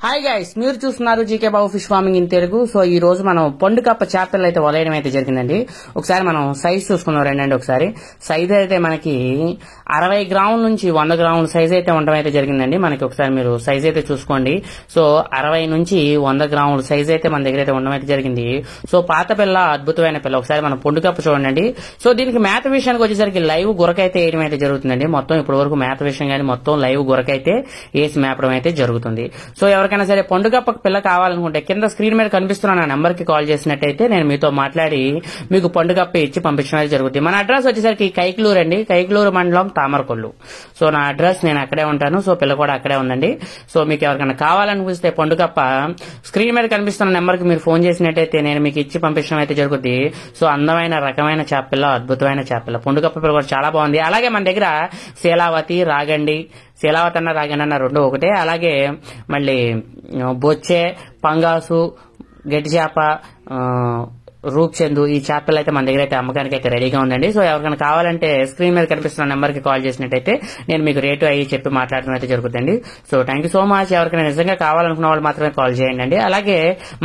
Hi guys, మీరు చూస్తున్నారు GK Babu fish farming in Telugu. So ఈ రోజు మనం పండు కప్ప చేపలు అయితే వలయడం అయితే జరిగిందండి. ఒకసారి మనం సైజ్ చూసుకుందాం రండి. ఒకసారి సైజ్ అయితే మనకి 60 గ్రాముల నుంచి 100 గ్రాముల సైజ్ అయితే ఉండడం అయితే జరిగిందండి. మనకి ఒకసారి మీరు సైజ్ అయితే చూసుకోండి. సో 60 నుంచి 100 గ్రాముల సైజ్ అయితే మన దగ్గర అయితే ఉండడం అయితే జరిగింది. సో పాత పిల్ల, అద్భుతమైన పిల్ల. ఒకసారి మనం పండు కప్ప చూడండి. సో దీనికి మేత విషయానికి వచ్చేసరికి లైవ్ గురకైతే వేయడం అయితే జరుగుతుందండి. మొత్తం ఇప్పటి వరకు మేత విషయం కానీ మొత్తం లైవ్ గురకైతే వేసి మేపడం అయితే జరుగుతుంది. సో ఎవరికైనా సరే పండుగప్పకు పిల్ల కావాలనుకుంటే కింద స్క్రీన్ మీద కనిపిస్తున్న నెంబర్ కి కాల్ చేసినట్టయితే నేను మీతో మాట్లాడి మీకు పండుగప్ప ఇచ్చి పంపించడం అయితే జరుగుతుంది. మన అడ్రస్ వచ్చేసరికి కైకలూరు అండి, కైకలూరు మండలం తామరకొల్లు. సో నా అడ్రస్ నేను అక్కడే ఉంటాను. సో పిల్ల కూడా అక్కడే ఉందండి. సో మీకు ఎవరికైనా కావాలనిపిస్తే పండుగప్ప స్క్రీన్ మీద కనిపిస్తున్న నెంబర్ కి మీరు ఫోన్ చేసినట్టయితే నేను మీకు ఇచ్చి పంపించడం అయితే జరుగుతుంది. సో అందమైన రకమైన చేపపిల్ల, అద్భుతమైన చేపపిల్ల. పండుగప్ప పిల్ల కూడా చాలా బాగుంది. అలాగే మన దగ్గర శీలావతి, రాగండి, శీలావతి అన్న రాగండి అన్న రెండు ఒకటే. అలాగే మళ్ళీ బొచ్చే, పంగాసు, గట్టి చేప, రూప్చందు, ఈ చేపలు అయితే మన దగ్గర అయితే అమ్మకానికి అయితే రెడీగా ఉందండి. సో ఎవరికైనా కావాలంటే స్క్రీన్ మీద కనిపిస్తున్న నెంబర్ కి కాల్ చేసినట్టయితే నేను మీకు రేటు అయ్యి చెప్పి మాట్లాడడం అయితే జరుగుతుంది. So thank you so much. ఎవరికైనా నిజంగా కావాలనుకున్న వాళ్ళు మాత్రమే కాల్ చేయండి. అలాగే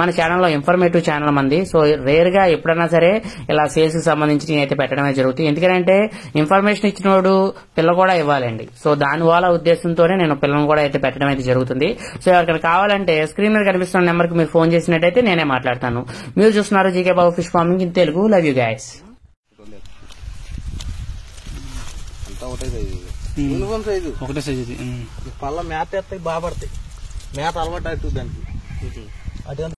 మన ఛానల్లో ఇన్ఫర్మేటివ్ ఛానల్ మంది. సో రేర్ గా ఎప్పుడైనా సరే ఇలా సేల్స్ కి సంబంధించి అయితే పెట్టడమే జరుగుతుంది. ఎందుకంటే ఇన్ఫర్మేషన్ ఇచ్చినోడు పిల్ల కూడా ఇవ్వాలండి. సో దాని వల్ల ఉద్దేశంతోనే నేను పిల్లలను కూడా అయితే పెట్టడం అయితే జరుగుతుంది. సో ఎవరికైనా కావాలంటే స్క్రీన్ మీద కనిపిస్తున్న నెంబర్ కి మీరు ఫోన్ చేసినట్టయితే నేనే మాట్లాడతాను. మీరు చూస్తున్నారు GK Babu fish farming in Telugu. Love you guys. ఒకటే సైజు ఇది. పళ్ళ మేత ఎత్తాయి, బాగా పడతాయి. మేత అలవాటు అవుతుంది దానికి. అటు